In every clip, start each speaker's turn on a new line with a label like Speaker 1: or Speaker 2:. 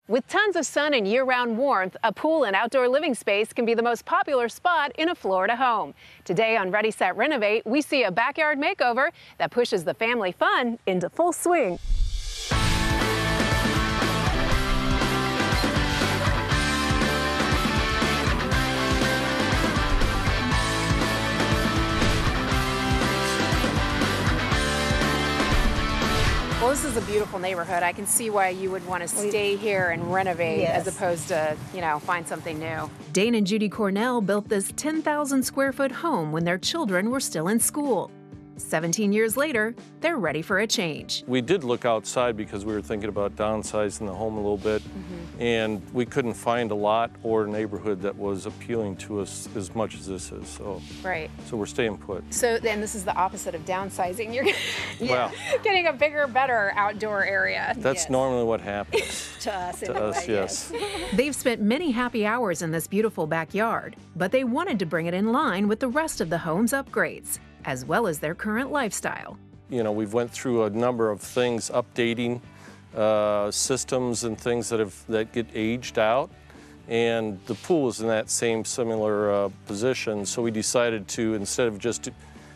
Speaker 1: With tons of sun and year-round warmth, a pool and outdoor living space can be the most popular spot in a Florida home. Today on Ready, Set, Renovate, we see a backyard makeover that pushes the family fun into full swing. Well, this is a beautiful neighborhood. I can see why you would want to stay here and renovate as opposed to, find something new. Dane and Judy Cornell built this 10,000 square foot home when their children were still in school. 17 years later, they're ready for a change.
Speaker 2: We did look outside because we were thinking about downsizing the home a little bit, and we couldn't find a lot or a neighborhood that was appealing to us as much as this is. So, so we're staying put.
Speaker 1: So then this is the opposite of downsizing. You're getting a bigger, better outdoor area.
Speaker 2: That's normally what happens.
Speaker 1: To us,
Speaker 2: yes.
Speaker 1: They've spent many happy hours in this beautiful backyard, but they wanted to bring it in line with the rest of the home's upgrades, as well as their current lifestyle.
Speaker 2: We've went through a number of things, updating systems and things that get aged out, and the pool is in that same similar position. So we decided to, instead of just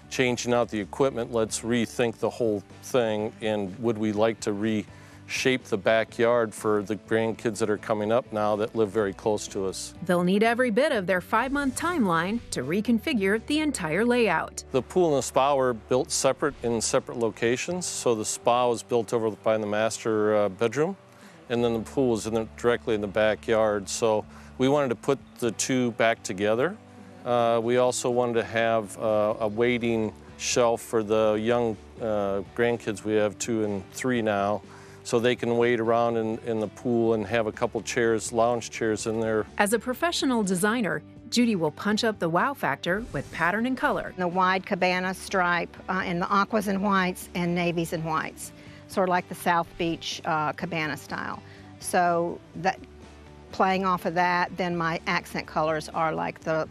Speaker 2: changing out the equipment, let's rethink the whole thing, and would we like to reshape the backyard for the grandkids that are coming up now that live very close to us.
Speaker 1: They'll need every bit of their 5-month timeline to reconfigure the entire layout.
Speaker 2: The pool and the spa were built separate in separate locations. So the spa was built over by the master bedroom, and then the pool was directly in the backyard. So we wanted to put the two back together. We also wanted to have a waiting shelf for the young grandkids. We have 2 and 3 now, so they can wait around in the pool and have a couple chairs, lounge chairs in there.
Speaker 1: As a professional designer, Judy will punch up the wow factor with pattern and color.
Speaker 3: The wide cabana stripe in the aquas and whites and navies and whites, sort of like the South Beach cabana style. So that, playing off of that, then my accent colors are like the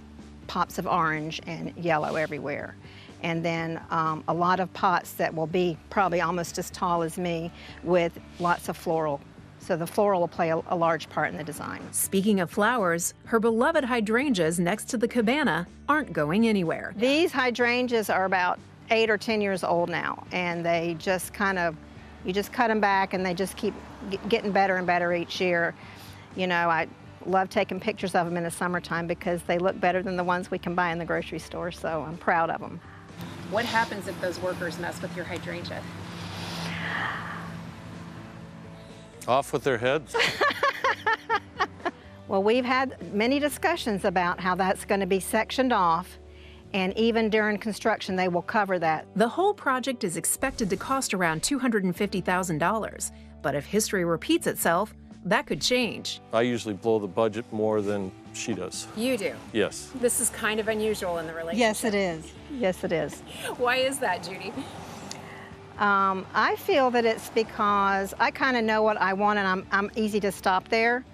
Speaker 3: pops of orange and yellow everywhere. And then a lot of pots that will be probably almost as tall as me with lots of floral. So the floral will play a large part in the design.
Speaker 1: Speaking of flowers, her beloved hydrangeas next to the cabana aren't going anywhere.
Speaker 3: These hydrangeas are about 8 or 10 years old now, and they just you just cut them back and they just keep getting better and better each year. I love taking pictures of them in the summertime because they look better than the ones we can buy in the grocery store, so I'm proud of them.
Speaker 1: What happens if those workers mess with your hydrangea?
Speaker 2: Off with their heads.
Speaker 3: Well, we've had many discussions about how that's going to be sectioned off, and even during construction they will cover that.
Speaker 1: The whole project is expected to cost around $250,000, but if history repeats itself, that could change.
Speaker 2: I usually blow the budget more than she does.
Speaker 1: You do?
Speaker 2: Yes.
Speaker 1: This is kind of unusual in the relationship.
Speaker 3: Yes, it is. Yes, it is.
Speaker 1: Why is that, Judy?
Speaker 3: I feel that it's because I kind of know what I want, and I'm easy to stop there.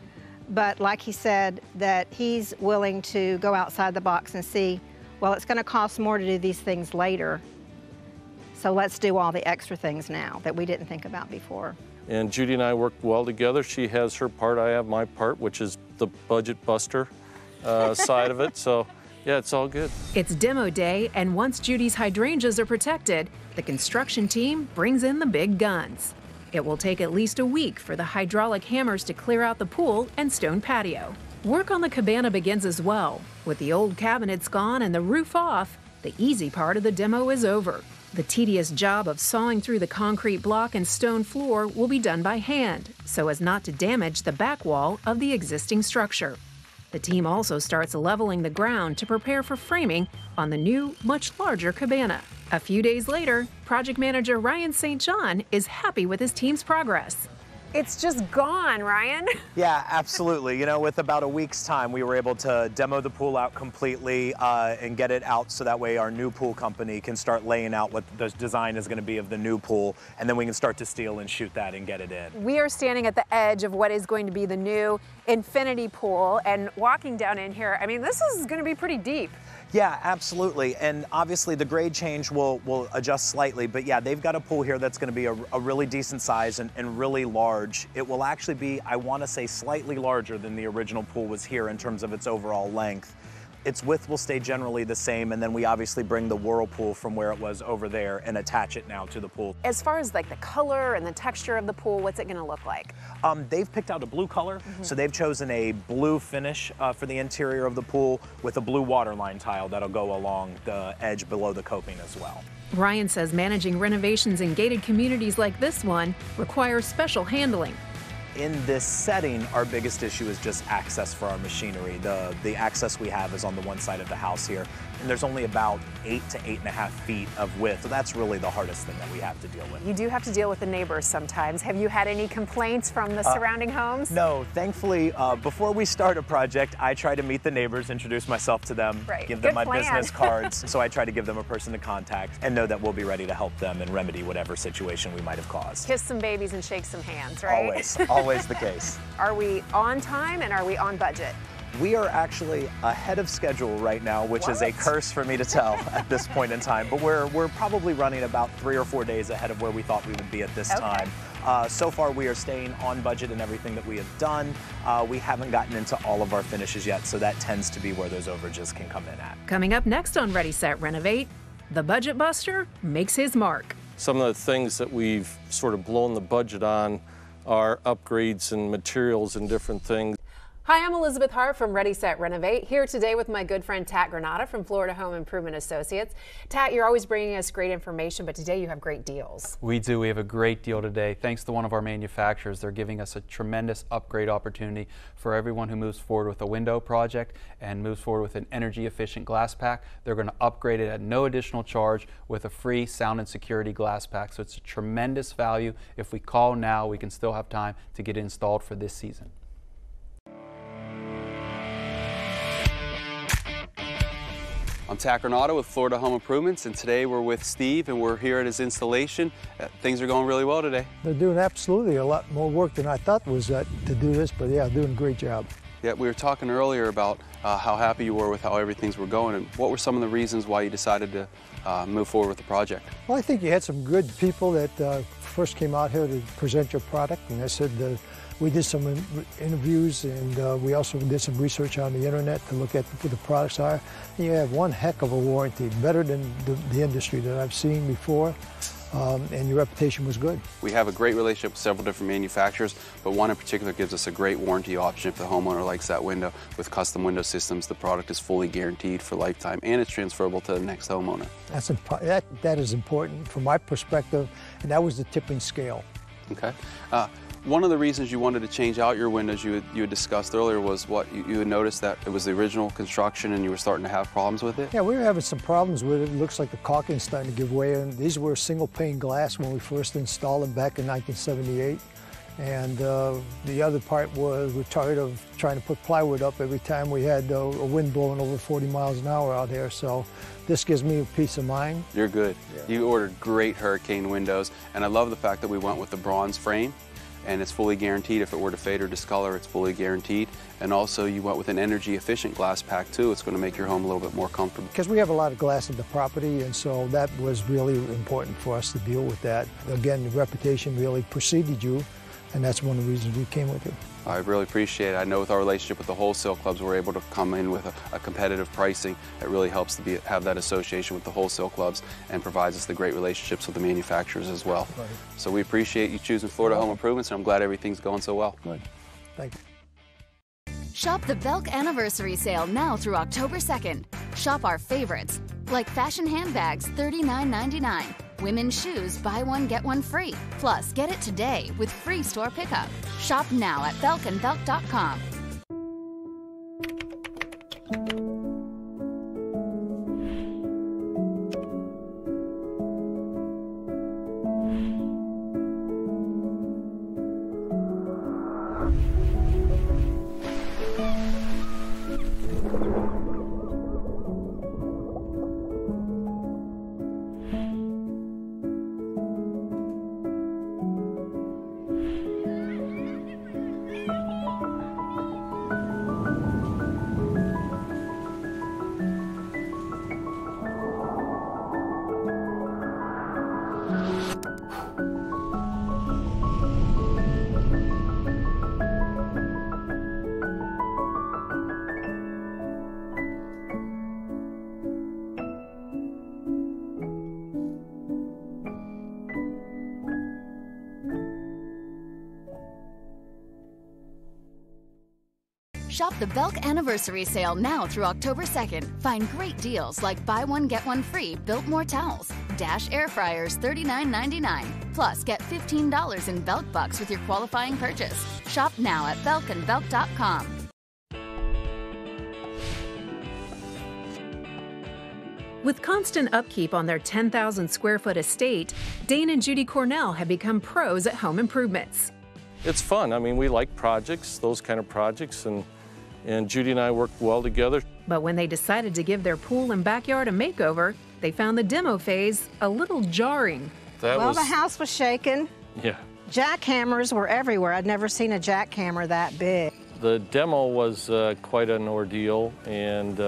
Speaker 3: But like he said, that he's willing to go outside the box and see, well, it's going to cost more to do these things later, so let's do all the extra things now that we didn't think about before.
Speaker 2: And Judy and I work well together. She has her part, I have my part, which is the budget buster side of it. So, yeah, it's all good.
Speaker 1: It's demo day, and once Judy's hydrangeas are protected, the construction team brings in the big guns. It will take at least a week for the hydraulic hammers to clear out the pool and stone patio. Work on the cabana begins as well. With the old cabinets gone and the roof off, the easy part of the demo is over. The tedious job of sawing through the concrete block and stone floor will be done by hand, so as not to damage the back wall of the existing structure. The team also starts leveling the ground to prepare for framing on the new, much larger cabana. A few days later, project manager Ryan St. John is happy with his team's progress. It's just gone, Ryan.
Speaker 4: Yeah, absolutely. With about a week's time, we were able to demo the pool out completely and get it out so that way our new pool company can start laying out what the design is going to be of the new pool, and then we can start to steel and shoot that and get it in.
Speaker 1: We are standing at the edge of what is going to be the new infinity pool, and walking down in here, I mean, this is going to be pretty deep.
Speaker 4: Yeah, absolutely. And obviously the grade change will adjust slightly, but yeah, they've got a pool here that's going to be a really decent size and really large. It will actually be, I want to say, slightly larger than the original pool was here in terms of its overall length. Its width will stay generally the same, and then we obviously bring the whirlpool from where it was over there and attach it now to the pool.
Speaker 5: As far as like the color and the texture of the pool, what's it gonna look like?
Speaker 4: They've picked out a blue color, so they've chosen a blue finish for the interior of the pool with a blue waterline tile that'll go along the edge below the coping as well.
Speaker 1: Ryan says managing renovations in gated communities like this one requires special handling.
Speaker 4: In this setting, our biggest issue is just access for our machinery. The access we have is on the one side of the house here, and there's only about 8 to 8.5 feet of width, so that's really the hardest thing that we have to deal with.
Speaker 5: You do have to deal with the neighbors sometimes. Have you had any complaints from the surrounding homes?
Speaker 4: No, thankfully, before we start a project, I try to meet the neighbors, introduce myself to them, give them my business cards, so I try to give them a person to contact and know that we'll be ready to help them and remedy whatever situation we might have caused.
Speaker 5: Kiss some babies and shake some hands, right?
Speaker 4: Always the case.
Speaker 5: Are we on time and are we on budget?
Speaker 4: We are actually ahead of schedule right now, which is a curse for me to tell at this point in time, but we're probably running about 3 or 4 days ahead of where we thought we would be at this time. So far we are staying on budget in everything that we have done. We haven't gotten into all of our finishes yet, so that tends to be where those overages can come in at.
Speaker 1: Coming up next on Ready, Set, Renovate, the budget buster makes his mark.
Speaker 2: Some of the things that we've sort of blown the budget on are upgrades and materials and different things.
Speaker 5: Hi, I'm Elizabeth Hart from Ready, Set, Renovate, here today with my good friend Tat Granata from Florida Home Improvement Associates. Tat, you're always bringing us great information, but today you have great deals.
Speaker 6: We do. We have a great deal today. Thanks to one of our manufacturers, they're giving us a tremendous upgrade opportunity for everyone who moves forward with a window project and moves forward with an energy efficient glass pack. They're going to upgrade it at no additional charge with a free sound and security glass pack. So it's a tremendous value. If we call now, we can still have time to get it installed for this season. I'm Tat Granata with Florida Home Improvements, and today we're with Steve and we're here at his installation. Things are going really well today.
Speaker 7: They're doing absolutely a lot more work than I thought was to do this, but yeah, doing a great job.
Speaker 6: Yeah, we were talking earlier about how happy you were with how everything's were going, and what were some of the reasons why you decided to move forward with the project?
Speaker 7: Well, I think you had some good people that first came out here to present your product, and I said we did some interviews, and we also did some research on the internet to look at what the products are. And you have one heck of a warranty, better than the industry that I've seen before, and your reputation was good. We have a great relationship with several different manufacturers, but one in particular gives us a great warranty option if the homeowner likes that window. With custom window systems, the product is fully guaranteed for lifetime, and it's transferable to the next homeowner. That is important from my perspective, and that was the tipping scale. Okay. One of the reasons you wanted to change out your windows, you had discussed earlier, was what you had noticed that it was the original construction and you were starting to have problems with it? Yeah, we were having some problems with it. It looks like the caulking's starting to give way. And these were single pane glass when we first installed them back in 1978. And the other part was we're tired of trying to put plywood up every time we had a wind blowing over 40 miles an hour out here. So this gives me peace of mind. You're good. Yeah. You ordered great hurricane windows, and I love the fact that we went with the bronze frame. And it's fully guaranteed. If it were to fade or discolor, it's fully guaranteed. And also you went with an energy efficient glass pack too. It's going to make your home a little bit more comfortable. Because we have a lot of glass in the property, and so that was really important for us to deal with that. Again, the reputation really preceded you, and that's one of the reasons we came with it. I really appreciate it. I know with our relationship with the wholesale clubs, we're able to come in with a competitive pricing that really helps to have that association with the wholesale clubs and provides us the great relationships with the manufacturers as well. Right. So we appreciate you choosing Florida Home Improvements, and I'm glad everything's going so well. Good. Thank you.
Speaker 8: Shop the Belk Anniversary Sale now through October 2nd. Shop our favorites, like fashion handbags, $39.99. Women's shoes, buy one, get one free. Plus, get it today with free store pickup. Shop now at belkandbelk.com. Shop the Belk Anniversary Sale now through October 2nd. Find great deals like buy one, get one free Built-More towels, Dash air fryers $39.99. Plus, get $15 in Belk Bucks with your qualifying purchase. Shop now at belkandbelk.com.
Speaker 1: With constant upkeep on their 10,000 square foot estate, Dane and Judy Cornell have become pros at home improvements.
Speaker 2: It's fun. I mean, we like projects, those kind of projects, and Judy and I work well together.
Speaker 1: But when they decided to give their pool and backyard a makeover, they found the demo phase a little jarring.
Speaker 3: The house was shaking.
Speaker 2: Yeah.
Speaker 3: Jackhammers were everywhere. I'd never seen a jackhammer that big.
Speaker 2: The demo was quite an ordeal and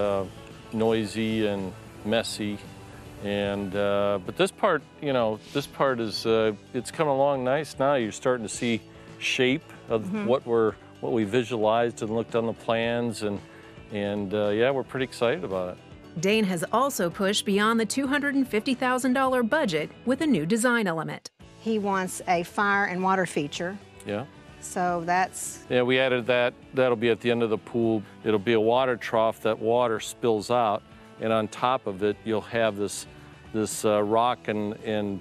Speaker 2: noisy and messy, and but this part, you know, this part is it's coming along nice now. You're starting to see shape of what we visualized and looked on the plans, and yeah, we're pretty excited about it.
Speaker 1: Dane has also pushed beyond the $250,000 budget with a new design element.
Speaker 3: He wants a fire and water feature.
Speaker 2: Yeah.
Speaker 3: So that's...
Speaker 2: Yeah, we added that. That'll be at the end of the pool. It'll be a water trough that water spills out, and on top of it, you'll have this rock and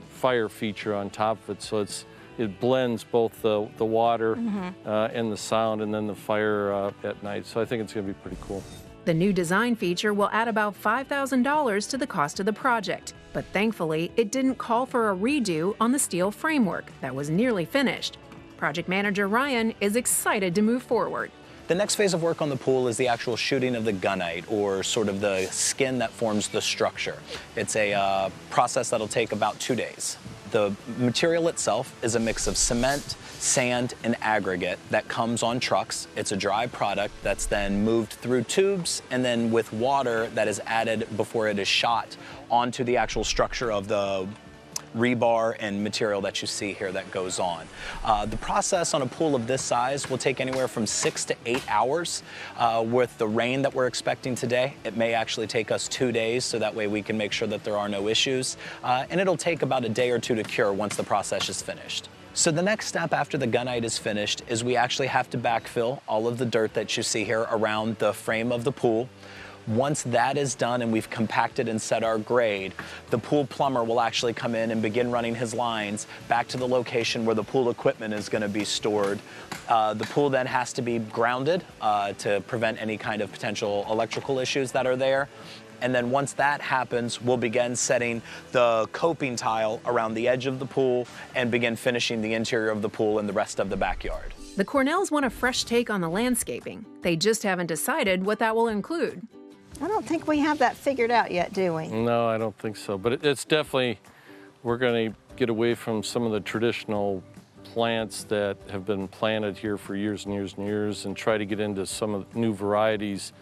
Speaker 2: fire feature on top of it. So it blends both the water and the sound, and then the fire at night. So I think it's going to be pretty cool.
Speaker 1: The new design feature will add about $5,000 to the cost of the project, but thankfully, it didn't call for a redo on the steel framework that was nearly finished. Project manager Ryan is excited to move forward.
Speaker 9: The next phase of work on the pool is the actual shooting of the gunite, or sort of the skin that forms the structure. It's a process that'll take about 2 days. The material itself is a mix of cement, sand, and aggregate that comes on trucks. It's a dry product that's then moved through tubes, and then with water that is added before it is shot onto the actual structure of the rebar and material that you see here that goes on. The process on a pool of this size will take anywhere from 6 to 8 hours. With the rain that we're expecting today, it may actually take us 2 days, so that way we can make sure that there are no issues. And it'll take about a day or two to cure once the process is finished. So the next step after the gunite is finished is we actually have to backfill all of the dirt that you see here around the frame of the pool. Once that is done and we've compacted and set our grade, the pool plumber will actually come in and begin running his lines back to the location where the pool equipment is going to be stored. The pool then has to be grounded to prevent any kind of potential electrical issues that are there. And then once that happens, we'll begin setting the coping tile around the edge of the pool and begin finishing the interior of the pool and the rest of the backyard.
Speaker 1: The Cornells want a fresh take on the landscaping. They just haven't decided what that will include.
Speaker 3: I don't think we have that figured out yet, do we?
Speaker 2: No, I don't think so. But it's definitely, we're going to get away from some of the traditional plants that have been planted here for years and years and years, and try to get into some of the new varieties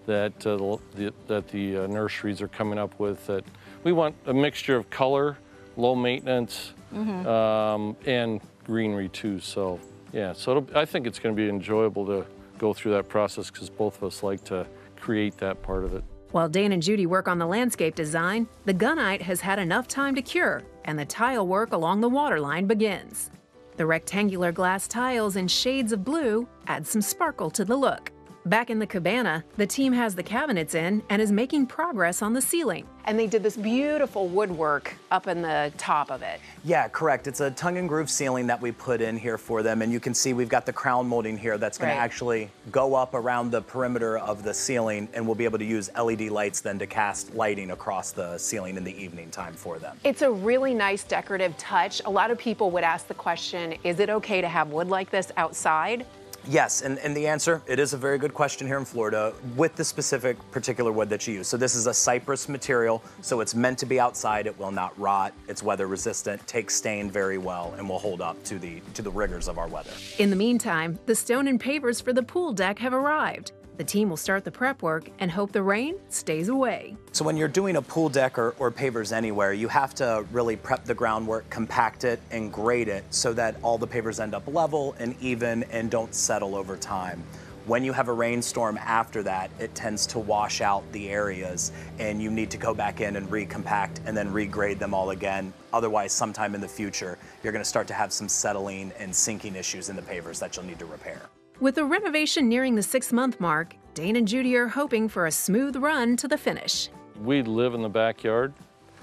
Speaker 2: that the nurseries are coming up with. That we want a mixture of color, low maintenance, and greenery too. So yeah, so I think it's going to be enjoyable to go through that process, because both of us like to create that part of it.
Speaker 1: While Dane and Judy work on the landscape design, the gunite has had enough time to cure, and the tile work along the waterline begins. The rectangular glass tiles in shades of blue add some sparkle to the look. Back in the cabana, the team has the cabinets in and is making progress on the ceiling.
Speaker 5: And they did this beautiful woodwork up in the top of it.
Speaker 4: Yeah, correct. It's a tongue and groove ceiling that we put in here for them, and you can see we've got the crown molding here that's going to actually go up around the perimeter of the ceiling, and we'll be able to use LED lights then to cast lighting across the ceiling in the evening time for them.
Speaker 5: It's a really nice decorative touch. A lot of people would ask the question, is it okay to have wood like this outside?
Speaker 4: Yes, and the answer, it is a very good question here in Florida with the specific particular wood that you use. So this is a cypress material, so it's meant to be outside. It will not rot. It's weather resistant, takes stain very well, and will hold up to the rigors of our weather.
Speaker 1: In the meantime, the stone and pavers for the pool deck have arrived. The team will start the prep work and hope the rain stays away.
Speaker 4: So when you're doing a pool deck or pavers anywhere, you have to really prep the groundwork, compact it, and grade it so that all the pavers end up level and even and don't settle over time. When you have a rainstorm after that, it tends to wash out the areas, and you need to go back in and recompact and then regrade them all again. Otherwise, sometime in the future, you're going to start to have some settling and sinking issues in the pavers that you'll need to repair.
Speaker 1: With the renovation nearing the 6-month mark, Dane and Judy are hoping for a smooth run to the finish.
Speaker 2: We live in the backyard.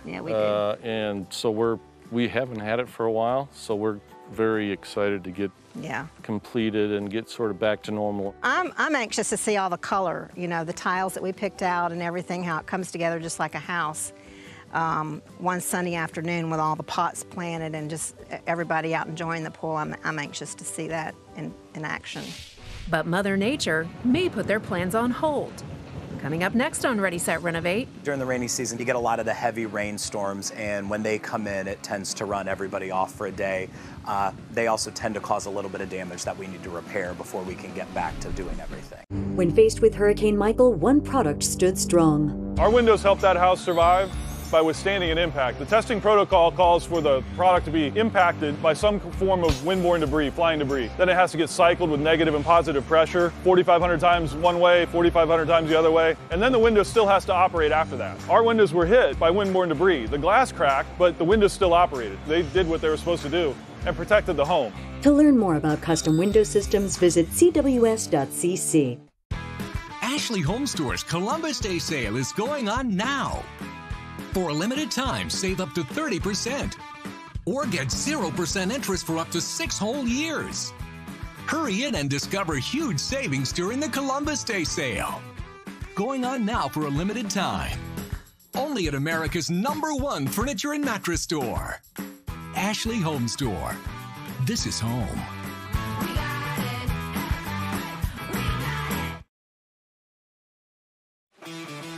Speaker 3: Yeah, we do.
Speaker 2: And so we haven't had it for a while, so we're very excited to get completed and get sort of back to normal.
Speaker 3: I'm anxious to see all the color, you know, the tiles that we picked out and everything, how it comes together just like a house. One sunny afternoon with all the pots planted and just everybody out enjoying the pool, I'm anxious to see that in action.
Speaker 1: But Mother Nature may put their plans on hold. Coming up next on Ready, Set, Renovate.
Speaker 4: During the rainy season, you get a lot of the heavy rainstorms, and when they come in, it tends to run everybody off for a day. They also tend to cause a little bit of damage that we need to repair before we can get back to doing everything.
Speaker 10: When faced with Hurricane Michael, one product stood strong.
Speaker 11: Our windows helped that house survive by withstanding an impact. The testing protocol calls for the product to be impacted by some form of windborne debris, flying debris. Then it has to get cycled with negative and positive pressure, 4,500 times one way, 4,500 times the other way, and then the window still has to operate after that. Our windows were hit by windborne debris. The glass cracked, but the windows still operated. They did what they were supposed to do and protected the home.
Speaker 10: To learn more about custom window systems, visit cws.cc.
Speaker 12: Ashley Home Store's Columbus Day sale is going on now. For a limited time, save up to 30%. Or get 0% interest for up to 6 whole years. Hurry in and discover huge savings during the Columbus Day sale. Going on now for a limited time. Only at America's #1 furniture and mattress store. Ashley Home Store. This is home.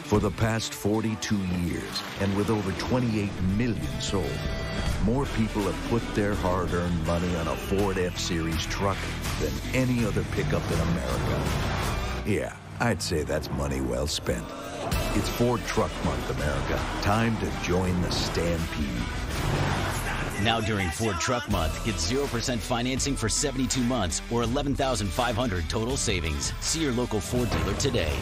Speaker 13: For the past 42 years, and with over 28 million sold, more people have put their hard-earned money on a Ford F-Series truck than any other pickup in America. Yeah, I'd say that's money well spent. It's Ford Truck Month, America. Time to join the stampede.
Speaker 14: Now during Ford Truck Month, get 0% financing for 72 months or $11,500 total savings. See your local Ford dealer today.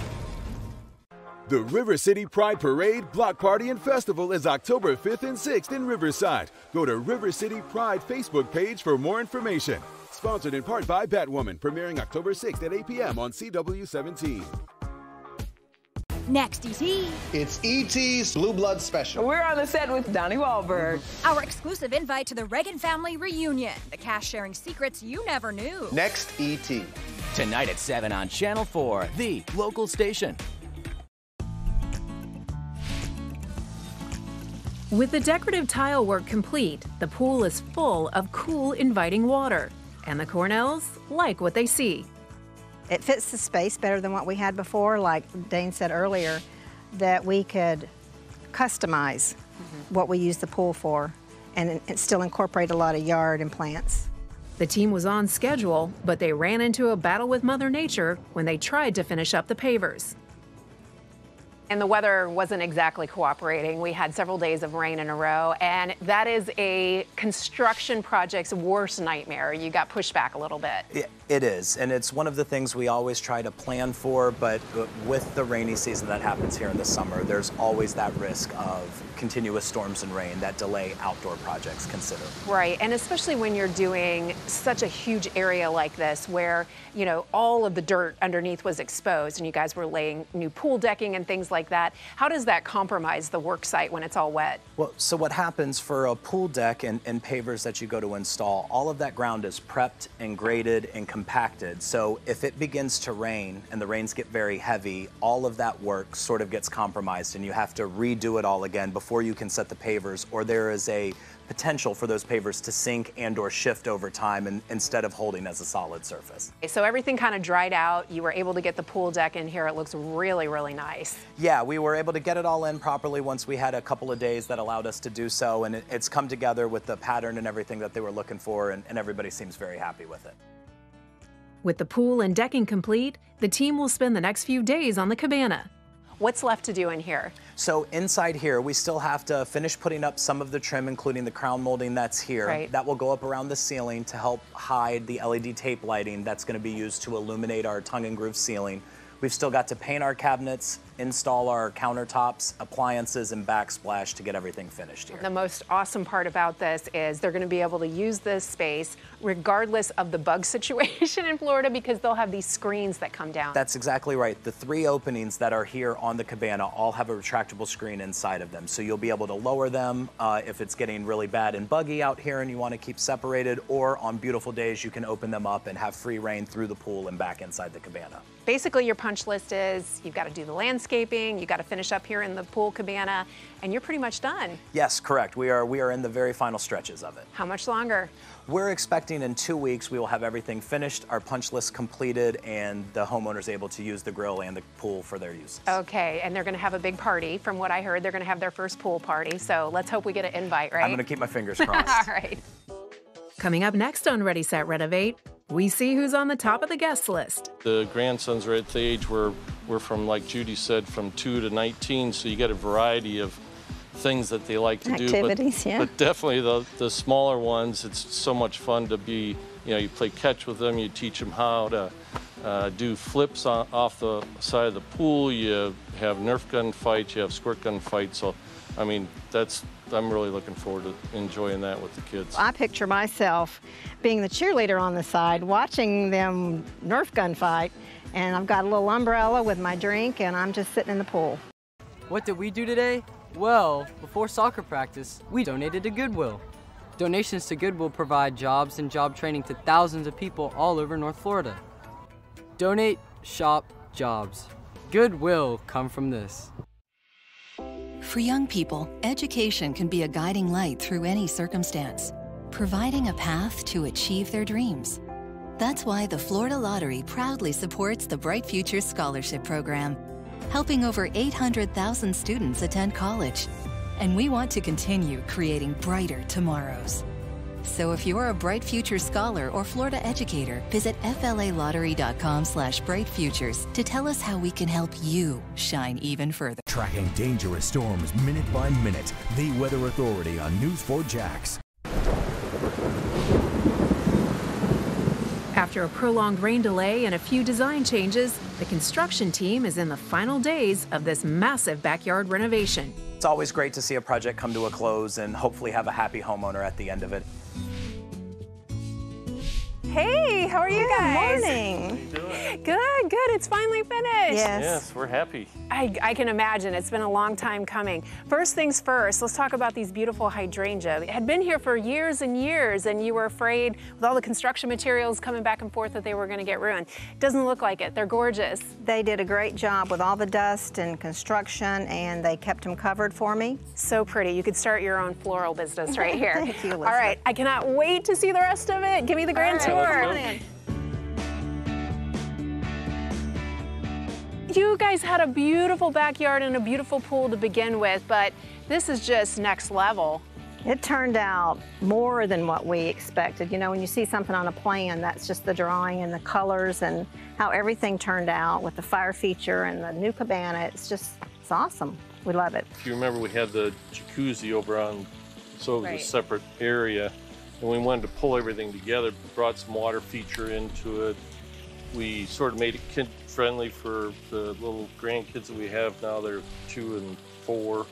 Speaker 15: The River City Pride Parade, Block Party, and Festival is October 5th and 6th in Riverside. Go to River City Pride Facebook page for more information. Sponsored in part by Batwoman, premiering October 6th at 8 p.m. on CW17.
Speaker 16: Next, E.T.
Speaker 17: It's E.T.'s Blue Blood Special.
Speaker 16: We're on the set with Donnie Wahlberg. Our exclusive invite to the Reagan family reunion. The cast sharing secrets you never knew.
Speaker 17: Next, E.T.
Speaker 14: Tonight at 7 on Channel 4, the local station.
Speaker 1: With the decorative tile work complete, the pool is full of cool, inviting water. And the Cornells like what they see.
Speaker 3: It fits the space better than what we had before, like Dane said earlier, that we could customize what we use the pool for and still incorporate a lot of yard and plants.
Speaker 1: The team was on schedule, but they ran into a battle with Mother Nature when they tried to finish up the pavers.
Speaker 5: And the weather wasn't exactly cooperating. We had several days of rain in a row, and that is a construction project's worst nightmare. You got pushed back a little bit.
Speaker 4: It is, and it's one of the things we always try to plan for, but with the rainy season that happens here in the summer, there's always that risk of continuous storms and rain that delay outdoor projects considerably.
Speaker 5: Right, and especially when you're doing such a huge area like this where, you know, all of the dirt underneath was exposed and you guys were laying new pool decking and things like that. How does that compromise the work site when it's all wet?
Speaker 4: Well, so what happens for a pool deck and pavers that you go to install, all of that ground is prepped and graded and compacted. So if it begins to rain and the rains get very heavy, all of that work sort of gets compromised and you have to redo it all again before you can set the pavers, or there is a potential for those pavers to sink and or shift over time and instead of holding as a solid surface.
Speaker 5: So everything kind of dried out. You were able to get the pool deck in here. It looks really, really nice.
Speaker 4: Yeah, we were able to get it all in properly once we had a couple of days that allowed us to do so, and it's come together with the pattern and everything that they were looking for, and everybody seems very happy with it.
Speaker 1: With the pool and decking complete, the team will spend the next few days on the cabana.
Speaker 5: What's left to do in here?
Speaker 4: So inside here, we still have to finish putting up some of the trim, including the crown molding that's here.
Speaker 5: Right.
Speaker 4: That will go up around the ceiling to help hide the LED tape lighting that's going to be used to illuminate our tongue and groove ceiling.
Speaker 9: We've still got to paint our cabinets, install our countertops, appliances, and backsplash to get everything finished here.
Speaker 5: The most awesome part about this is they're going to be able to use this space regardless of the bug situation in Florida because they'll have these screens that come down.
Speaker 9: That's exactly right. The 3 openings that are here on the Cabana all have a retractable screen inside of them. So you'll be able to lower them if it's getting really bad and buggy out here and you want to keep separated, or on beautiful days you can open them up and have free reign through the pool and back inside the Cabana.
Speaker 5: Basically, your punch list is you've got to do the landscaping, you've got to finish up here in the pool cabana, and you're pretty much done.
Speaker 9: Yes, correct. We are in the very final stretches of it.
Speaker 5: How much longer?
Speaker 9: We're expecting in 2 weeks we will have everything finished, our punch list completed, and the homeowners able to use the grill and the pool for their uses.
Speaker 5: Okay, and they're going to have a big party. From what I heard, they're going to have their first pool party, so let's hope we get an invite, right?
Speaker 9: I'm going to keep my fingers crossed.
Speaker 5: All right.
Speaker 1: Coming up next on Ready, Set, Renovate, we see who's on the top of the guest list.
Speaker 2: The grandsons are at the age where we're from, like Judy said, from 2 to 19, so you get a variety of things that they like to do.
Speaker 3: Activities, yeah.
Speaker 2: But definitely the smaller ones, it's so much fun to be, you play catch with them, you teach them how to do flips off the side of the pool, you have Nerf gun fights, you have squirt gun fights, so I mean, I'm really looking forward to enjoying that with the kids.
Speaker 3: I picture myself being the cheerleader on the side, watching them Nerf gun fight, and I've got a little umbrella with my drink, and I'm just sitting in the pool.
Speaker 18: What did we do today? Well, before soccer practice, we donated to Goodwill. Donations to Goodwill provide jobs and job training to thousands of people all over North Florida. Donate, shop, jobs. Goodwill come from this.
Speaker 19: For young people, education can be a guiding light through any circumstance, providing a path to achieve their dreams. That's why the Florida Lottery proudly supports the Bright Futures Scholarship Program, helping over 800,000 students attend college. And we want to continue creating brighter tomorrows. So if you're a Bright Futures scholar or Florida educator, visit flalottery.com/brightfutures to tell us how we can help you shine even further.
Speaker 20: Tracking dangerous storms minute by minute. The Weather Authority on News 4 Jax.
Speaker 1: After a prolonged rain delay and a few design changes, the construction team is in the final days of this massive backyard renovation.
Speaker 9: It's always great to see a project come to a close and hopefully have a happy homeowner at the end of it.
Speaker 5: Hey, how are you guys?
Speaker 3: Good morning.
Speaker 5: Good, good. It's finally finished.
Speaker 2: Yes, we're happy.
Speaker 5: I can imagine. It's been a long time coming. First things first, let's talk about these beautiful hydrangea. It had been here for years and years, and you were afraid with all the construction materials coming back and forth that they were going to get ruined. Doesn't look like it. They're gorgeous.
Speaker 3: They did a great job with all the dust and construction, and they kept them covered for me.
Speaker 5: So pretty. You could start your own floral business right here.
Speaker 3: Thank you, Elizabeth.
Speaker 5: All right, I cannot wait to see the rest of it. Give me the grand tour. You guys had a beautiful backyard and a beautiful pool to begin with, but this is just next level.
Speaker 3: It turned out more than what we expected. You know, when you see something on a plan, that's just the drawing and the colors and how everything turned out with the fire feature and the new cabana. It's awesome. We love it.
Speaker 2: If you remember, we had the jacuzzi over on, so it was a separate area, and we wanted to pull everything together, brought some water feature into it. We sort of made it kid-friendly for the little grandkids that we have now. They're 2 and 4,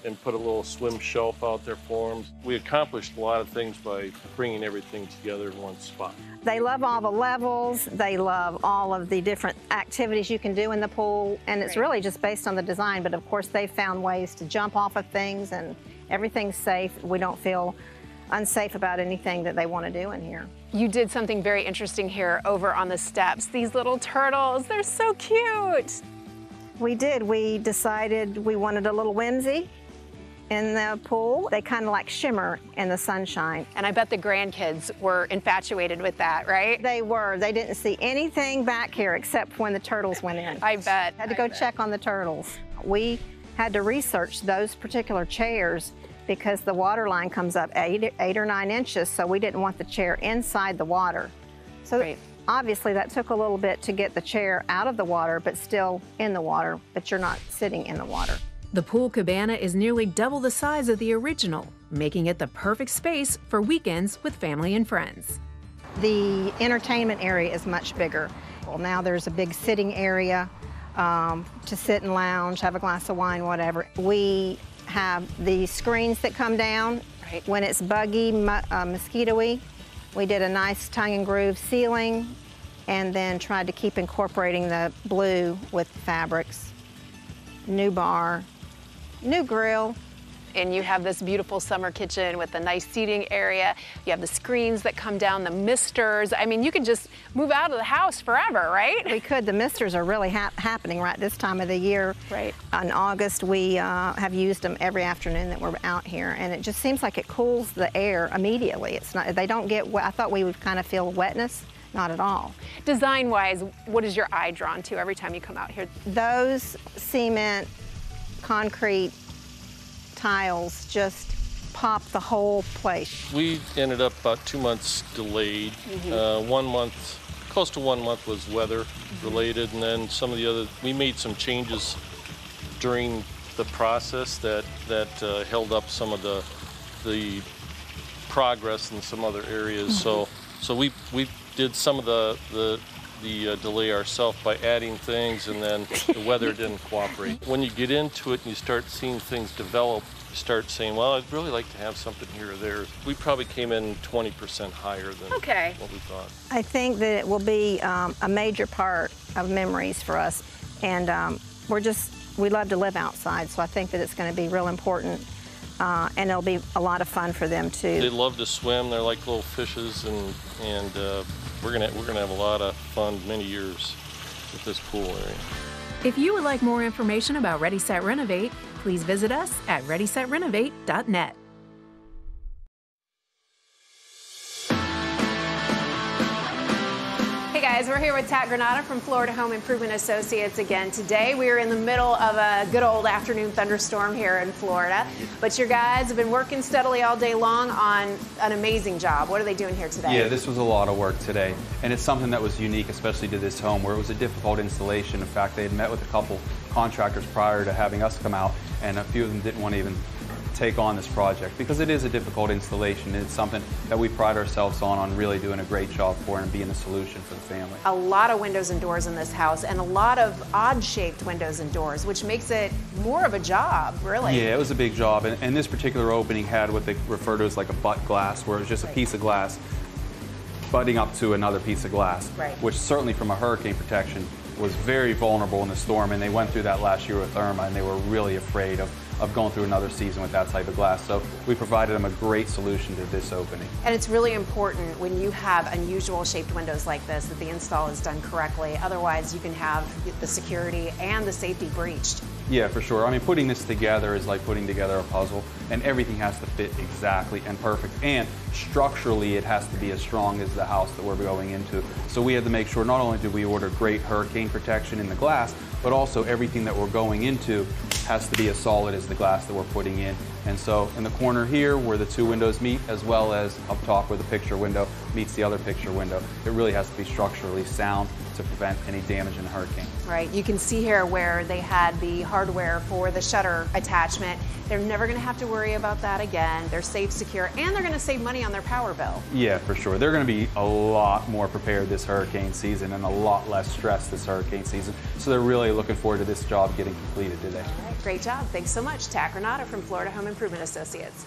Speaker 2: and put a little swim shelf out there for them. We accomplished a lot of things by bringing everything together in one spot.
Speaker 3: They love all the levels. They love all of the different activities you can do in the pool, and it's really just based on the design, but of course they found ways to jump off of things, and everything's safe. We don't feel unsafe about anything that they want to do in here.
Speaker 5: You did something very interesting here over on the steps. These little turtles, they're so cute.
Speaker 3: We did. We decided we wanted a little whimsy in the pool. They kind of like shimmer in the sunshine.
Speaker 5: And I bet the grandkids were infatuated with that, right?
Speaker 3: They were. They didn't see anything back here except when the turtles went in.
Speaker 5: I bet.
Speaker 3: Had to go check on the turtles. We had to research those particular chairs because the water line comes up 8 or 9 inches, so we didn't want the chair inside the water. So obviously that took a little bit to get the chair out of the water, but still in the water, but you're not sitting in the water.
Speaker 1: The pool cabana is nearly double the size of the original, making it the perfect space for weekends with family and friends.
Speaker 3: The entertainment area is much bigger. Well, now there's a big sitting area to sit and lounge, have a glass of wine, whatever. We have the screens that come down.
Speaker 5: Right.
Speaker 3: When it's buggy, mosquito-y, we did a nice tongue and groove ceiling and then tried to keep incorporating the blue with fabrics. New bar, new grill.
Speaker 5: And you have this beautiful summer kitchen with a nice seating area. You have the screens that come down, the misters. I mean, you could just move out of the house forever, right?
Speaker 3: We could. The misters are really happening right this time of the year.
Speaker 5: Right.
Speaker 3: In August, we have used them every afternoon that we're out here, and it just seems like it cools the air immediately. It's not. They don't get wet. I thought we would kind of feel wetness. Not at all.
Speaker 5: Design-wise, what is your eye drawn to every time you come out here?
Speaker 3: Those cement, concrete tiles just pop the whole place.
Speaker 2: We ended up about 2 months delayed. 1 month, close to 1 month was weather related, and then some of the other, we made some changes during the process that held up some of the progress in some other areas. So we did some of the delay ourselves by adding things, and then the weather didn't cooperate. When you get into it and you start seeing things develop, you start saying, well, I'd really like to have something here or there. We probably came in 20% higher than what we thought.
Speaker 3: I think that it will be a major part of memories for us, and we love to live outside, so I think that it's going to be real important, and it'll be a lot of fun for them too.
Speaker 2: They love to swim. They're like little fishes, and we're gonna have a lot of fun many years with this pool area.
Speaker 1: If you would like more information about Ready, Set, Renovate, please visit us at readysetrenovate.net.
Speaker 5: Hey guys, we're here with Tat Granata from Florida Home Improvement Associates again today. We are in the middle of a good old afternoon thunderstorm here in Florida, but your guys have been working steadily all day long on an amazing job. What are they doing here today?
Speaker 6: Yeah, this was a lot of work today, and it's something that was unique, especially to this home, where it was a difficult installation. In fact, they had met with a couple contractors prior to having us come out, and a few of them didn't want to even take on this project because it is a difficult installation. It's something that we pride ourselves on really doing a great job for and being a solution for the family.
Speaker 5: A lot of windows and doors in this house, and a lot of odd-shaped windows and doors, which makes it more of a job, really.
Speaker 6: Yeah, it was a big job, and this particular opening had what they refer to as like a butt glass, where it was just a piece of glass butting up to another piece of glass, which certainly from a hurricane protection was very vulnerable in the storm, and they went through that last year with Irma, and they were really afraid of going through another season with that type of glass. So we provided them a great solution to this opening.
Speaker 5: And it's really important when you have unusual shaped windows like this that the install is done correctly. Otherwise, you can have the security and the safety breached.
Speaker 6: Yeah, for sure. I mean, putting this together is like putting together a puzzle, and everything has to fit exactly and perfect. And structurally, it has to be as strong as the house that we're going into. So we had to make sure not only did we order great hurricane protection in the glass, but also everything that we're going into has to be as solid as the glass that we're putting in. And so in the corner here where the two windows meet, as well as up top where the picture window meets the other picture window, it really has to be structurally sound to prevent any damage in a hurricane.
Speaker 5: Right, you can see here where they had the hardware for the shutter attachment. They're never going to have to worry about that again. They're safe, secure, and they're going to save money on their power bill.
Speaker 6: Yeah, for sure. They're going to be a lot more prepared this hurricane season and a lot less stressed this hurricane season. So they're really looking forward to this job getting completed today.
Speaker 5: All right, great job. Thanks so much. Tat Granata from Florida Home Improvement Associates.